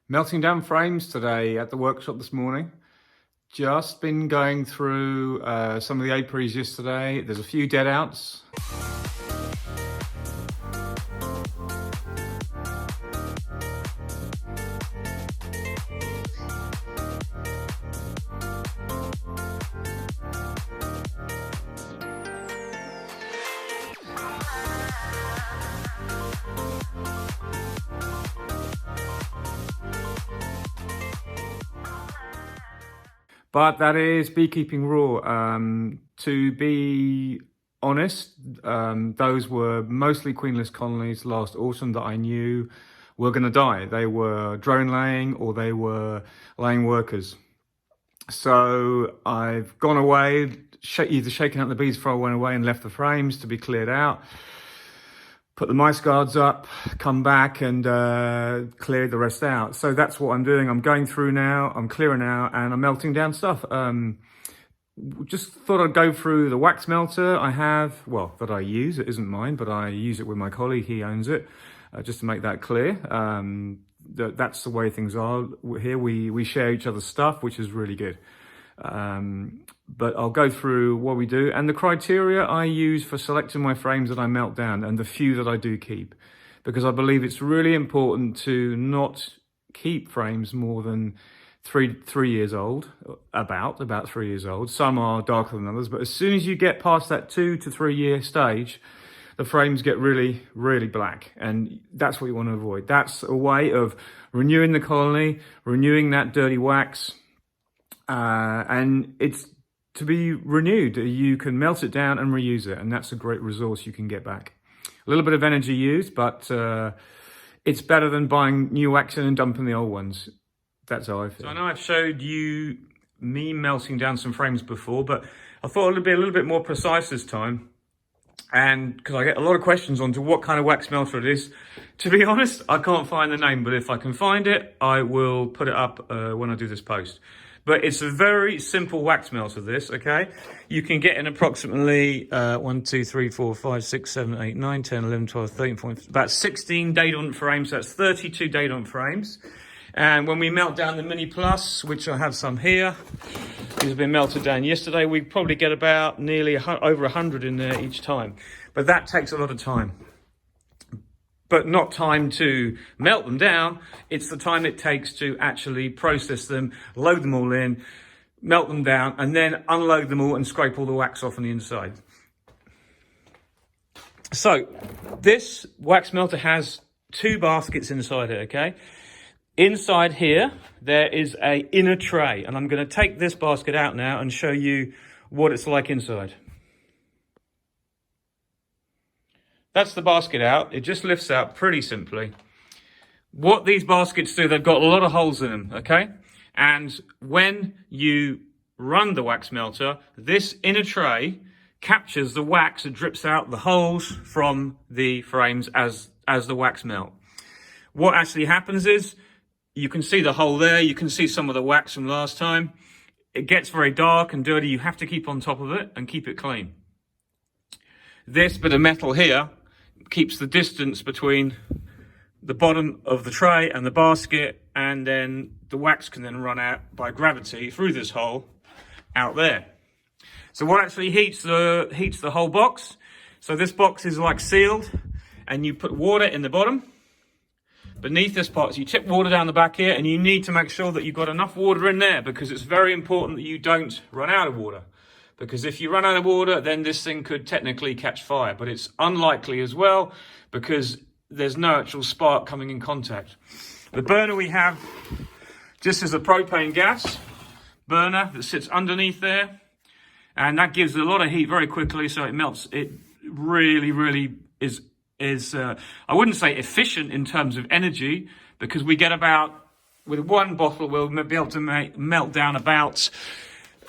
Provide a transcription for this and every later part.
Melting down frames today at the workshop this morning. Just been going through some of the apiaries yesterday. There's a few dead outs. But that is beekeeping raw. To be honest, those were mostly queenless colonies last autumn that I knew were going to die. They were drone laying or they were laying workers. So I've gone away, either shaken out the bees before I went away and left the frames to be cleared out. Put the mice guards up, come back and clear the rest out. So that's what I'm doing. I'm going through now, I'm clearing out and I'm melting down stuff. Just thought I'd go through the wax melter I have, well, that I use. It isn't mine, but I use it with my colleague, he owns it, just to make that clear. That's the way things are here. We share each other's stuff, which is really good. But I'll go through what we do and the criteria I use for selecting my frames that I melt down and the few that I do keep, because I believe it's really important to not keep frames more than three years old, about 3 years old. Some are darker than others, but as soon as you get past that 2 to 3 year stage, the frames get really, really black, and that's what you want to avoid. That's a way of renewing the colony, renewing that dirty wax, and it's to be renewed. You can melt it down and reuse it, and that's a great resource you can get back. A little bit of energy used, but it's better than buying new wax in and dumping the old ones. That's how I feel. So I know I've showed you me melting down some frames before, but I thought it would be a little bit more precise this time. And because I get a lot of questions on to what kind of wax melter it is. To be honest, I can't find the name, but if I can find it, I will put it up when I do this post. But it's a very simple wax melter, this, okay? You can get in approximately 1, 2, 3, 4, 5, 6, 7, 8, 9, 10, 11, 12, 13, about 16 Dadant frames. So that's 32 Dadant frames. And when we melt down the Mini Plus, which I have some here, these have been melted down yesterday, we probably get about nearly over 100 in there each time. But that takes a lot of time. But not time to melt them down, it's the time it takes to actually process them, load them all in, melt them down, and then unload them all and scrape all the wax off on the inside. So, this wax melter has 2 baskets inside it, okay? Inside here, there is a inner tray, and I'm going to take this basket out now and show you what it's like inside. That's the basket out. It just lifts out pretty simply. What these baskets do, they've got a lot of holes in them, okay? And when you run the wax melter, this inner tray captures the wax that drips out the holes from the frames as the wax melt. What actually happens is, you can see the hole there, you can see some of the wax from last time. It gets very dark and dirty, you have to keep on top of it and keep it clean. This bit of metal here keeps the distance between the bottom of the tray and the basket, and then the wax can then run out by gravity through this hole out there. So what actually heats the whole box? So this box is like sealed, and you put water in the bottom. Beneath this pot, so you tip water down the back here, and you need to make sure that you've got enough water in there, because it's very important that you don't run out of water. Because if you run out of water, then this thing could technically catch fire, but it's unlikely as well, because there's no actual spark coming in contact. The burner we have just is a propane gas burner that sits underneath there, and that gives a lot of heat very quickly, so it melts. It really, really is I wouldn't say efficient in terms of energy, because we get about, with one bottle, we'll be able to melt down about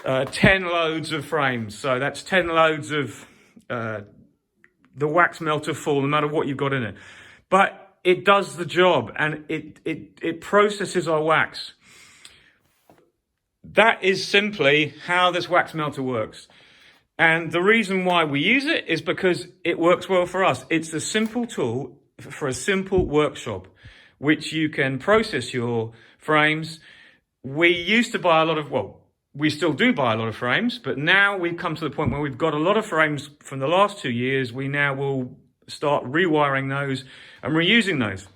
10 loads of frames. So that's 10 loads of the wax melter full, no matter what you've got in it. But it does the job, and it processes our wax. That is simply how this wax melter works. And the reason why we use it is because it works well for us. It's a simple tool for a simple workshop. which you can process your frames. We used to buy a lot of, well, we still do buy a lot of frames, but now we've come to the point where we've got a lot of frames from the last 2 years. We now will start rewiring those and reusing those,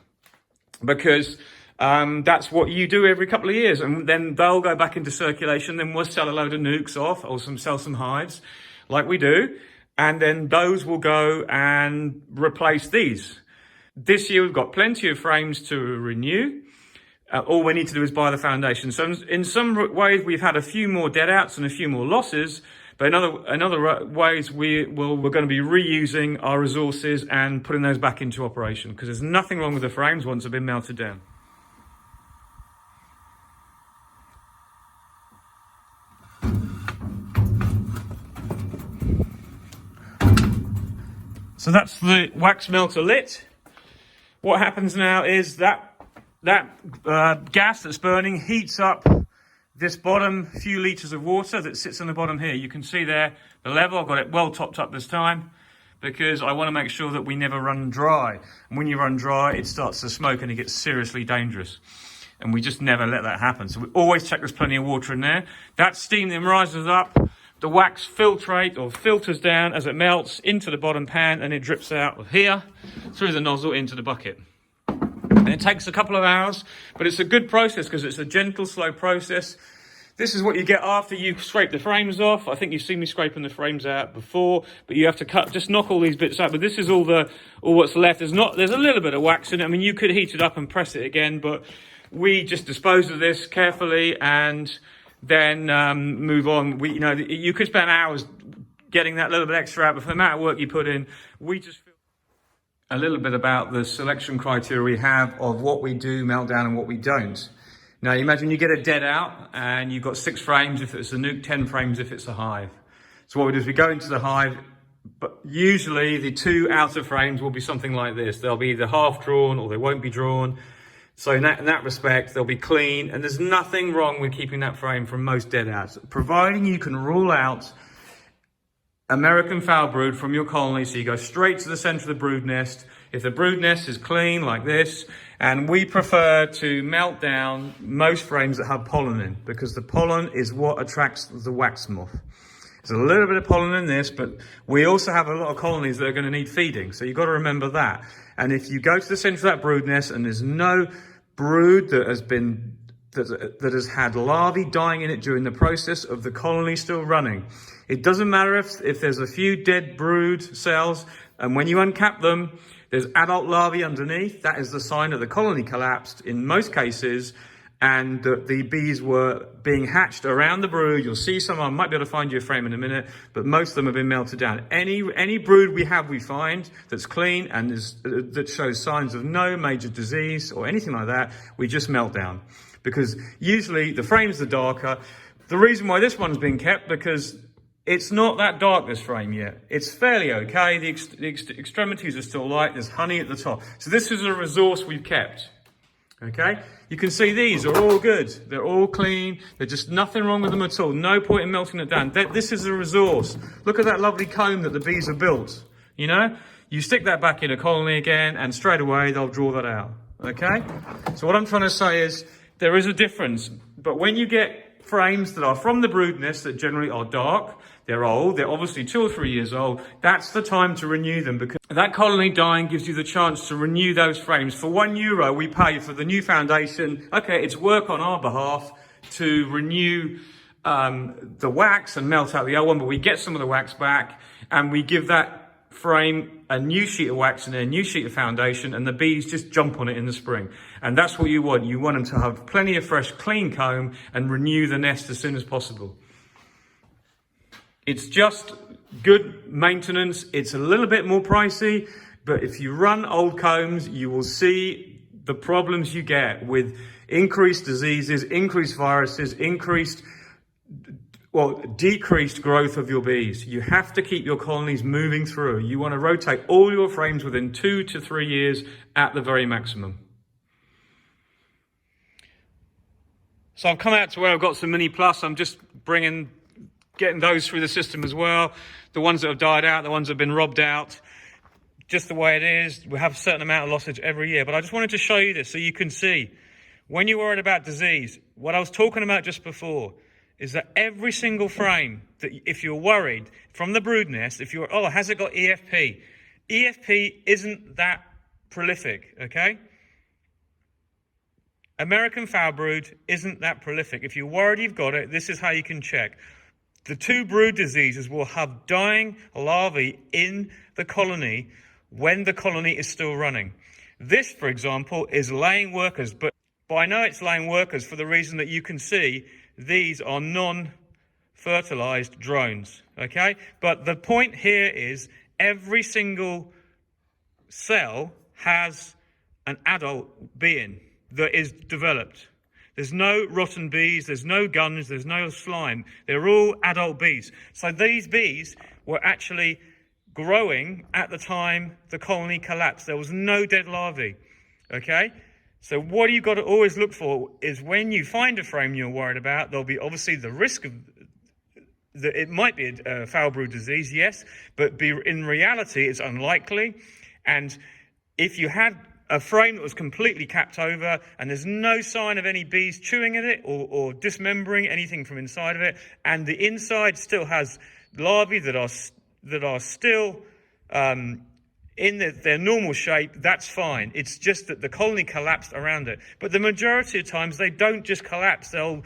because that's what you do every couple of years, and then they'll go back into circulation. Then we'll sell a load of nukes off, or sell some hives like we do, and then those will go and replace these. This year we've got plenty of frames to renew. All we need to do is buy the foundation. So in some ways we've had a few more dead outs and a few more losses, but in other ways we're going to be reusing our resources and putting those back into operation, because there's nothing wrong with the frames once they've been melted down. So that's the wax melter lit. What happens now is that gas that's burning heats up this bottom few litres of water that sits on the bottom here. You can see there the level. I've got it well topped up this time, because I want to make sure that we never run dry. And when you run dry, it starts to smoke and it gets seriously dangerous. And we just never let that happen. So we always check there's plenty of water in there. That steam then rises up. The wax filters down as it melts into the bottom pan, and it drips out of here through the nozzle into the bucket. And it takes a couple of hours, but it's a good process because it's a gentle, slow process. This is what you get after you scrape the frames off. I think you've seen me scraping the frames out before, but you have to just knock all these bits out. But this is all what's left. There's a little bit of wax in it. I mean, you could heat it up and press it again, but we just dispose of this carefully and then move on. You could spend hours getting that little bit extra out, but for the amount of work you put in, we just feel a little bit about the selection criteria we have of what we do melt down and what we don't. Now, you imagine you get a dead out and you've got 6 frames if it's a nuke, 10 frames if it's a hive. So what we do is we go into the hive, but usually the 2 outer frames will be something like this. They'll be either half drawn or they won't be drawn. So in that respect, they'll be clean, and there's nothing wrong with keeping that frame from most dead outs, providing you can rule out American foul brood from your colony. So you go straight to the center of the brood nest. If the brood nest is clean like this, and we prefer to melt down most frames that have pollen in, because the pollen is what attracts the wax moth. There's a little bit of pollen in this, but we also have a lot of colonies that are going to need feeding. So you've got to remember that. And if you go to the center of that brood nest and there's no brood that has had larvae dying in it during the process of the colony still running, it doesn't matter if there's a few dead brood cells, and when you uncap them, there's adult larvae underneath. That is the sign that the colony collapsed in most cases, and the bees were being hatched around the brood. You'll see some. I might be able to find you a frame in a minute, but most of them have been melted down. Any brood we find that's clean and that shows signs of no major disease or anything like that, we just melt down, because usually the frames are darker. The reason why this one's been kept, because it's not that dark, this frame yet. It's fairly okay. The extremities are still light. There's honey at the top. So this is a resource we've kept. Okay, you can see these are all good. They're all clean. There's just nothing wrong with them at all. No point in melting it down. This is a resource. Look at that lovely comb that the bees have built. You know, you stick that back in a colony again, and straight away they'll draw that out. Okay, so what I'm trying to say is there is a difference. But when you get frames that are from the brood nest that generally are dark, they're old, they're obviously 2 or 3 years old, that's the time to renew them, because that colony dying gives you the chance to renew those frames. For €1 we pay for the new foundation. Okay, it's work on our behalf to renew the wax and melt out the old one, but we get some of the wax back and we give that frame a new sheet of wax and a new sheet of foundation, and the bees just jump on it in the spring. And that's what you want. You want them to have plenty of fresh, clean comb and renew the nest as soon as possible. It's just good maintenance. It's a little bit more pricey, but if you run old combs, you will see the problems you get with increased diseases, increased viruses, decreased growth of your bees. You have to keep your colonies moving through. You want to rotate all your frames within 2 to 3 years at the very maximum. So I've come out to where I've got some Mini Plus. I'm just getting those through the system as well. The ones that have died out, the ones that have been robbed out. just the way it is. We have a certain amount of lossage every year. But I just wanted to show you this so you can see, when you're worried about disease, what I was talking about just before is that every single frame, that if you're worried from the brood nest, if you're, oh, has it got EFP? EFP isn't that prolific, okay? American foul brood isn't that prolific. If you're worried you've got it, this is how you can check. The two brood diseases will have dying larvae in the colony when the colony is still running. This, for example, is laying workers, but I know it's laying workers for the reason that you can see these are non-fertilized drones, okay? But the point here is every single cell has an adult being that is developed. There's no rotten bees, there's no guns, there's no slime. They're all adult bees. So these bees were actually growing at the time the colony collapsed. There was no dead larvae, okay? So what you've got to always look for is when you find a frame you're worried about, there'll be obviously the risk of that it might be a foul brood disease, yes, but in reality it's unlikely. And if you had a frame that was completely capped over and there's no sign of any bees chewing at it or dismembering anything from inside of it, and the inside still has larvae that are still in their normal shape, that's fine. It's just that the colony collapsed around it. But the majority of times they don't just collapse. They'll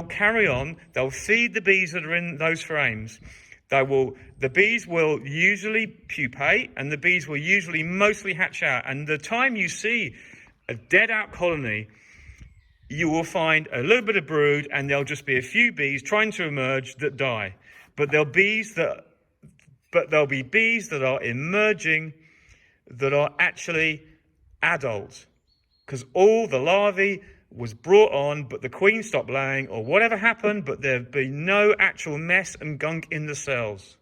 carry on. They'll feed the bees that are in those frames. The bees will usually pupate, and the bees will usually mostly hatch out. And the time you see a dead out colony, you will find a little bit of brood, and there'll just be a few bees trying to emerge that die. But there'll be bees that are emerging that are actually adults, because all the larvae was brought on, but the queen stopped laying or whatever happened, but there'd be no actual mess and gunk in the cells.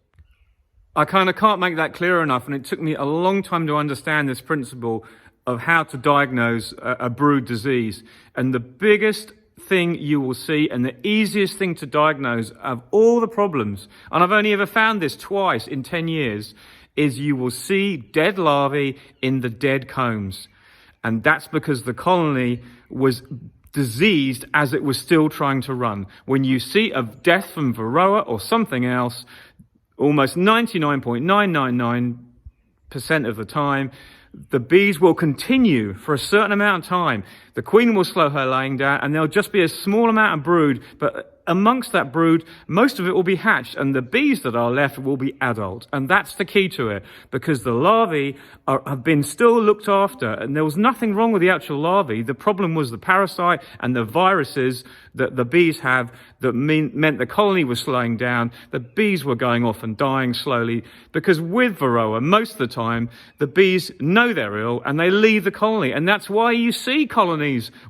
I kind of can't make that clear enough, and it took me a long time to understand this principle of how to diagnose a brood disease. And the biggest thing you will see, and the easiest thing to diagnose of all the problems, and I've only ever found this twice in 10 years, is you will see dead larvae in the dead combs. And that's because the colony was diseased as it was still trying to run. When you see a death from varroa or something else, almost 99.999% of the time, the bees will continue for a certain amount of time. The queen will slow her laying down, and there'll just be a small amount of brood, but amongst that brood, most of it will be hatched, and the bees that are left will be adult. And that's the key to it, because the larvae have been still looked after, and there was nothing wrong with the actual larvae. The problem was the parasite and the viruses that the bees have that meant the colony was slowing down. The bees were going off and dying slowly, because with varroa, most of the time, the bees know they're ill and they leave the colony. And that's why you see colonies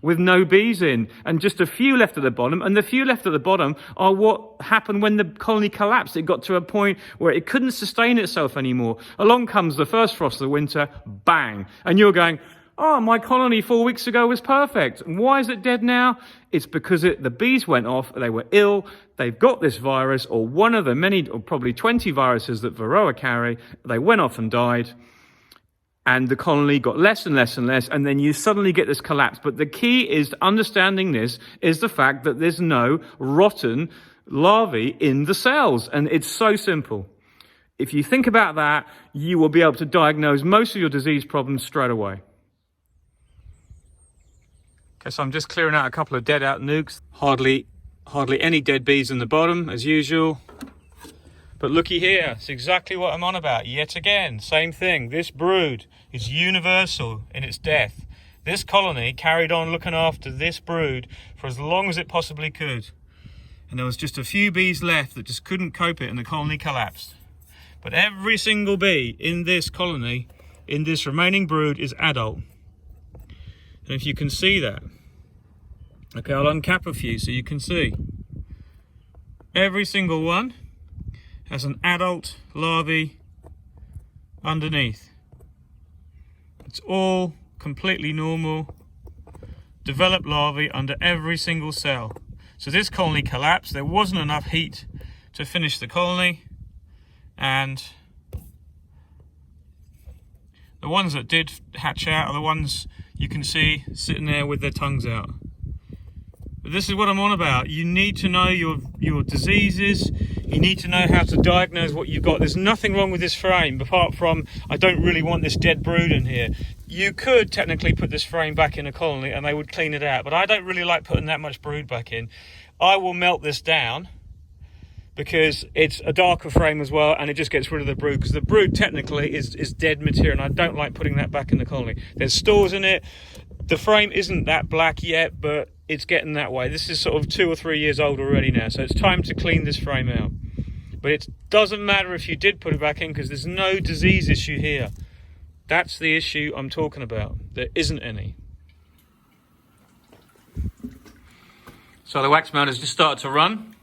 with no bees in and just a few left at the bottom. And the few left at the bottom are what happened when the colony collapsed. It got to a point where it couldn't sustain itself anymore. Along comes the first frost of the winter, bang. And you're going, oh, my colony 4 weeks ago was perfect. Why is it dead now? It's because the bees went off, they were ill, they've got this virus, or one of the many, or probably 20 viruses that varroa carry, they went off and died, and the colony got less and less and less, and then you suddenly get this collapse. But the key is to understanding this is the fact that there's no rotten larvae in the cells, and it's so simple. If you think about that, you will be able to diagnose most of your disease problems straight away. Okay, so I'm just clearing out a couple of dead out nukes. Hardly any dead bees in the bottom, as usual. But looky here, it's exactly what I'm on about. Yet again, same thing. This brood is universal in its death. This colony carried on looking after this brood for as long as it possibly could. And there was just a few bees left that just couldn't cope it, and the colony collapsed. But every single bee in this colony, in this remaining brood, is adult. And if you can see that, okay, I'll uncap a few so you can see. Every single one has an adult larvae underneath. It's all completely normal, developed larvae under every single cell. So this colony collapsed. There wasn't enough heat to finish the colony, and The ones that did hatch out are the ones you can see sitting there with their tongues out. But this is what I'm on about. You need to know your diseases. You need to know how to diagnose what you've got. There's nothing wrong with this frame, apart from I don't really want this dead brood in here. You could technically put this frame back in a colony and they would clean it out, but I don't really like putting that much brood back in. I will melt this down because it's a darker frame as well, and it just gets rid of the brood, because the brood technically is dead material, and I don't like putting that back in the colony. There's stores in it. The frame isn't that black yet, but it's getting that way. This is sort of 2 or 3 years old already now, so it's time to clean this frame out. But it doesn't matter if you did put it back in, because there's no disease issue here. That's the issue I'm talking about. There isn't any. So the wax melter's just started to run.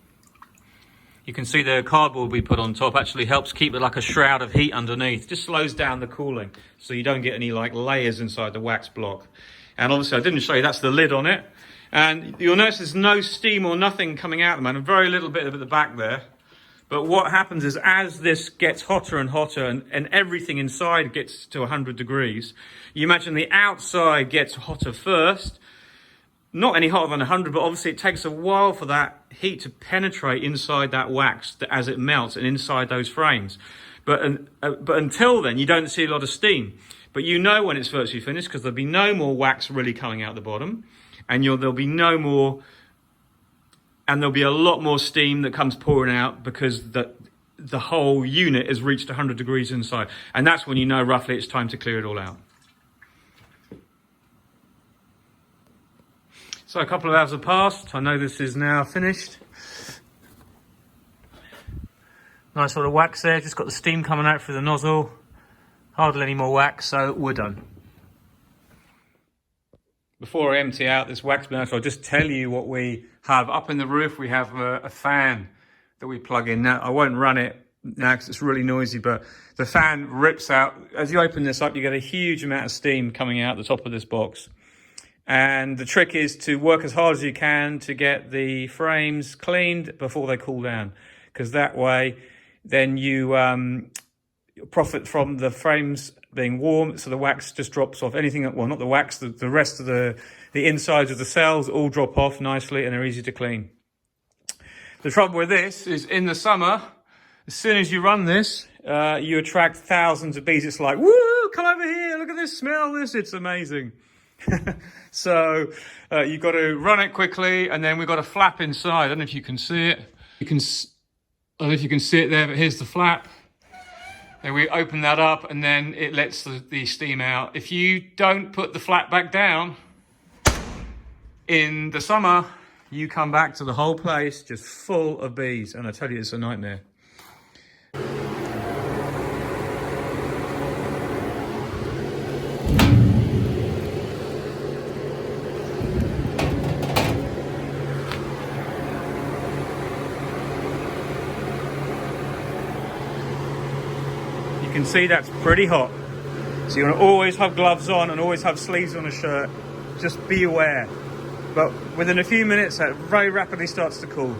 You can see the cardboard we put on top actually helps keep it like a shroud of heat underneath. Just slows down the cooling, so you don't get any like layers inside the wax block. And obviously I didn't show you, that's the lid on it. And you'll notice there's no steam or nothing coming out of the man, a very little bit at the back there. But what happens is, as this gets hotter and hotter and everything inside gets to 100 degrees, you imagine the outside gets hotter first. Not any hotter than 100, but obviously it takes a while for that heat to penetrate inside that wax as it melts and inside those frames. But until then, you don't see a lot of steam. But you know when it's virtually finished, because there'll be no more wax really coming out the bottom, and there'll be no more, and there'll be a lot more steam that comes pouring out, because the whole unit has reached 100 degrees inside. And that's when you know roughly it's time to clear it all out. So a couple of hours have passed. I know this is now finished. Nice sort of wax there, just got the steam coming out through the nozzle. Hardly any more wax, so we're done. Before I empty out this wax melter, I'll just tell you what we have. Up in the roof, we have a fan that we plug in. Now, I won't run it now because it's really noisy, but the fan rips out. As you open this up, you get a huge amount of steam coming out the top of this box. And the trick is to work as hard as you can to get the frames cleaned before they cool down, because that way then you profit from the frames being warm, so the wax just drops off. Anything, well, not the wax, the rest of the insides of the cells all drop off nicely and they're easy to clean. The trouble with this is, in the summer, as soon as you run this, you attract thousands of bees. It's like, woo, come over here, look at this, smell this, it's amazing. So you've got to run it quickly, and then we've got a flap inside. I don't know if you can see it. I don't know if you can see it there, but here's the flap. Then we open that up, and then it lets the steam out. If you don't put the flap back down in the summer, you come back to the whole place just full of bees, and I tell you, it's a nightmare. You can see that's pretty hot, so you want to always have gloves on and always have sleeves on a shirt. Just be aware. But within a few minutes, that very rapidly starts to cool.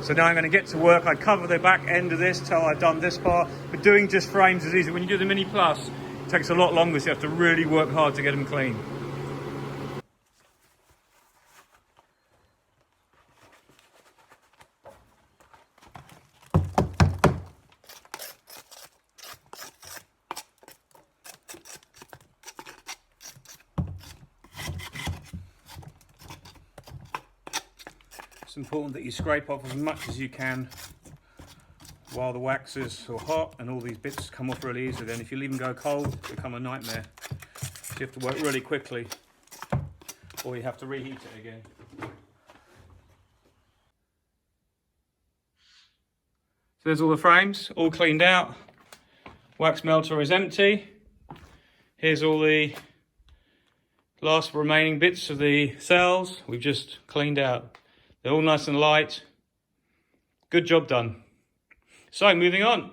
So now I'm going to get to work. I cover the back end of this till I've done this part. But doing just frames is easy. When you do the Mini Plus, it takes a lot longer, so you have to really work hard to get them clean. It's important that you scrape off as much as you can while the wax is so hot, and all these bits come off really easily. Then if you leave them go cold, they become a nightmare. So you have to work really quickly, or you have to reheat it again. So there's all the frames, all cleaned out. Wax melter is empty. Here's all the last remaining bits of the cells we've just cleaned out. They're all nice and light. Good job done. So moving on,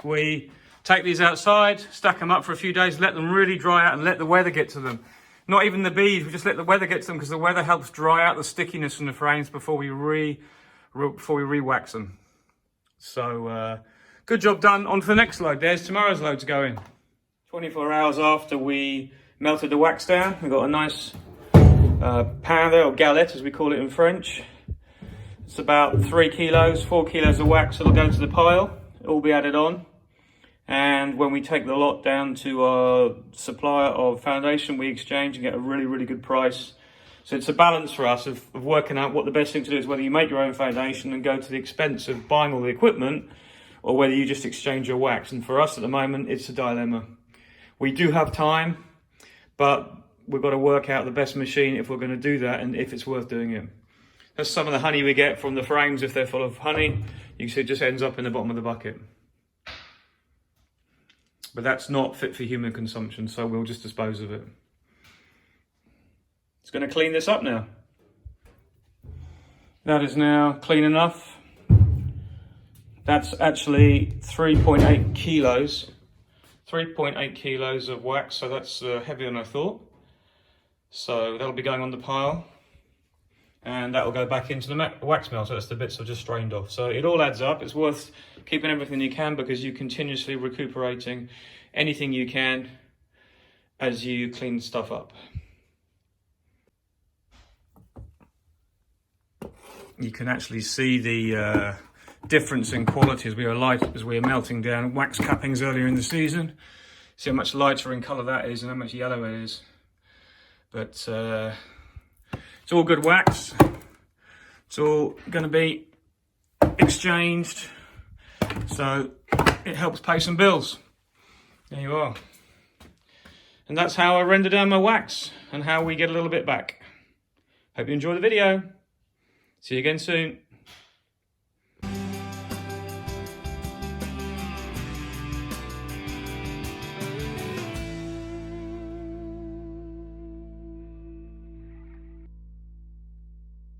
we take these outside, stack them up for a few days, let them really dry out and let the weather get to them. Not even the bees, we just let the weather get to them, because the weather helps dry out the stickiness from the frames before we re-wax them. So good job done. On to the next load. There's tomorrow's load to go in. 24 hours after we melted the wax down, we got a nice pan there, or galette as we call it in French. It's about 3 kilos, 4 kilos of wax that'll go into the pile. It'll all be added on. And when we take the lot down to our supplier of foundation, we exchange and get a really, really good price. So it's a balance for us of working out what the best thing to do is, whether you make your own foundation and go to the expense of buying all the equipment, or whether you just exchange your wax. And for us at the moment, it's a dilemma. We do have time, but we've got to work out the best machine if we're going to do that, and if it's worth doing it. That's some of the honey we get from the frames. If they're full of honey, you can see it just ends up in the bottom of the bucket. But that's not fit for human consumption, so we'll just dispose of it. It's going to clean this up now. That is now clean enough. That's actually 3.8 kilos. 3.8 kilos of wax, so that's heavier than I thought. So that'll be going on the pile, and that will go back into the wax mill. So that's the bits I've just strained off. So it all adds up. It's worth keeping everything you can, because you're continuously recuperating anything you can as you clean stuff up. You can actually see the difference in quality as we are melting down wax cappings earlier in the season. See how much lighter in colour that is and how much yellow it is. But it's all good wax. It's all going to be exchanged, so it helps pay some bills. There you are. And that's how I render down my wax and how we get a little bit back. Hope you enjoy the video. See you again soon.